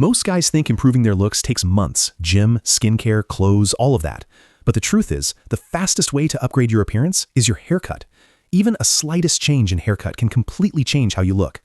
Most guys think improving their looks takes months, gym, skincare, clothes, all of that. But the truth is, the fastest way to upgrade your appearance is your haircut. Even a slightest change in haircut can completely change how you look.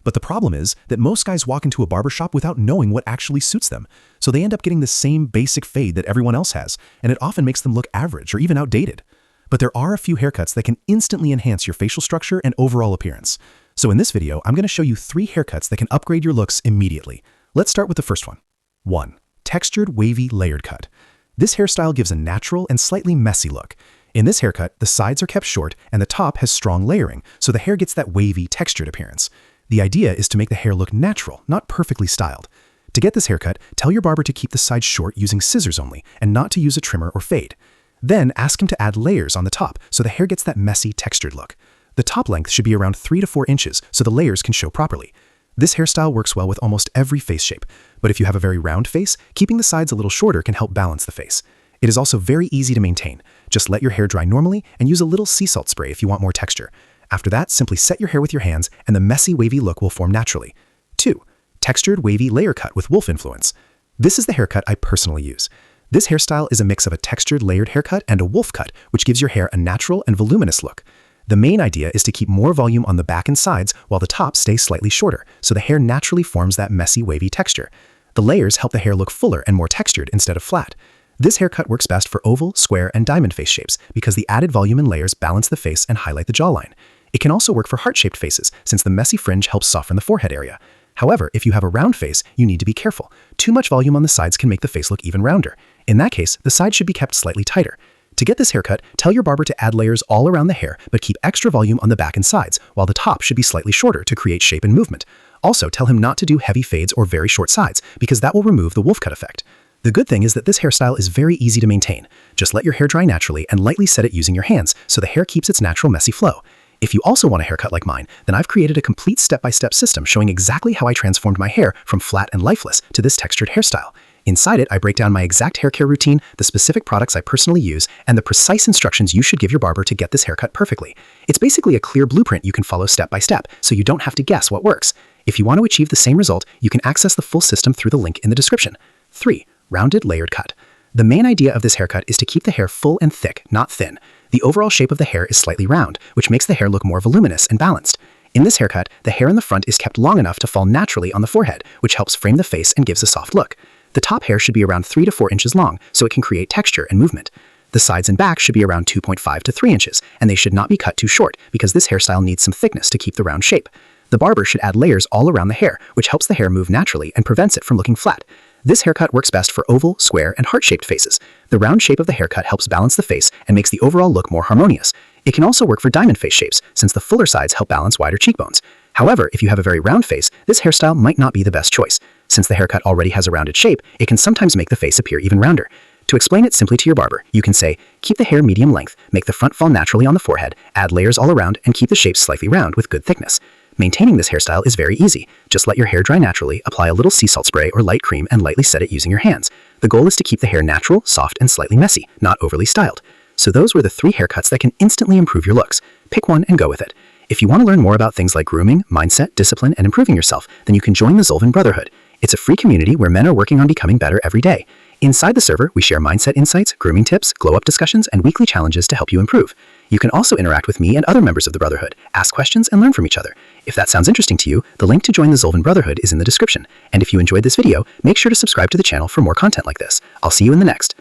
But the problem is that most guys walk into a barbershop without knowing what actually suits them. So they end up getting the same basic fade that everyone else has, and it often makes them look average or even outdated. But there are a few haircuts that can instantly enhance your facial structure and overall appearance. So in this video, I'm going to show you 3 haircuts that can upgrade your looks immediately. Let's start with the first one. 1. Textured wavy layered cut. This hairstyle gives a natural and slightly messy look. In this haircut, the sides are kept short and the top has strong layering, so the hair gets that wavy, textured appearance. The idea is to make the hair look natural, not perfectly styled. To get this haircut, tell your barber to keep the sides short using scissors only and not to use a trimmer or fade. Then ask him to add layers on the top so the hair gets that messy, textured look. The top length should be around 3 to 4 inches so the layers can show properly. This hairstyle works well with almost every face shape, but if you have a very round face, keeping the sides a little shorter can help balance the face. It is also very easy to maintain. Just let your hair dry normally and use a little sea salt spray if you want more texture. After that, simply set your hair with your hands and the messy wavy look will form naturally. 2. Textured wavy layer cut with wolf influence. This is the haircut I personally use. This hairstyle is a mix of a textured layered haircut and a wolf cut, which gives your hair a natural and voluminous look. The main idea is to keep more volume on the back and sides while the top stays slightly shorter, so the hair naturally forms that messy wavy texture. The layers help the hair look fuller and more textured instead of flat. This haircut works best for oval, square, and diamond face shapes because the added volume and layers balance the face and highlight the jawline. It can also work for heart-shaped faces since the messy fringe helps soften the forehead area. However, if you have a round face, you need to be careful. Too much volume on the sides can make the face look even rounder. In that case, the sides should be kept slightly tighter. To get this haircut, tell your barber to add layers all around the hair, but keep extra volume on the back and sides, while the top should be slightly shorter to create shape and movement. Also, tell him not to do heavy fades or very short sides, because that will remove the wolf cut effect. The good thing is that this hairstyle is very easy to maintain. Just let your hair dry naturally and lightly set it using your hands, so the hair keeps its natural messy flow. If you also want a haircut like mine, then I've created a complete step-by-step system showing exactly how I transformed my hair from flat and lifeless to this textured hairstyle. Inside it, I break down my exact hair care routine, the specific products I personally use, and the precise instructions you should give your barber to get this haircut perfectly. It's basically a clear blueprint you can follow step by step, so you don't have to guess what works. If you want to achieve the same result, you can access the full system through the link in the description. 3. Rounded layered cut. The main idea of this haircut is to keep the hair full and thick, not thin. The overall shape of the hair is slightly round, which makes the hair look more voluminous and balanced. In this haircut, the hair in the front is kept long enough to fall naturally on the forehead, which helps frame the face and gives a soft look. The top hair should be around 3 to 4 inches long, so it can create texture and movement. The sides and back should be around 2.5 to 3 inches, and they should not be cut too short because this hairstyle needs some thickness to keep the round shape. The barber should add layers all around the hair, which helps the hair move naturally and prevents it from looking flat. This haircut works best for oval, square, and heart-shaped faces. The round shape of the haircut helps balance the face and makes the overall look more harmonious. It can also work for diamond face shapes, since the fuller sides help balance wider cheekbones. However, if you have a very round face, this hairstyle might not be the best choice. Since the haircut already has a rounded shape, it can sometimes make the face appear even rounder. To explain it simply to your barber, you can say, keep the hair medium length, make the front fall naturally on the forehead, add layers all around, and keep the shape slightly round with good thickness. Maintaining this hairstyle is very easy. Just let your hair dry naturally, apply a little sea salt spray or light cream, and lightly set it using your hands. The goal is to keep the hair natural, soft, and slightly messy, not overly styled. So those were the 3 haircuts that can instantly improve your looks. Pick one and go with it. If you want to learn more about things like grooming, mindset, discipline, and improving yourself, then you can join the Zolvin Brotherhood. It's a free community where men are working on becoming better every day. Inside the server, we share mindset insights, grooming tips, glow-up discussions, and weekly challenges to help you improve. You can also interact with me and other members of the Brotherhood, ask questions, and learn from each other. If that sounds interesting to you, the link to join the Zolvin Brotherhood is in the description. And if you enjoyed this video, make sure to subscribe to the channel for more content like this. I'll see you in the next.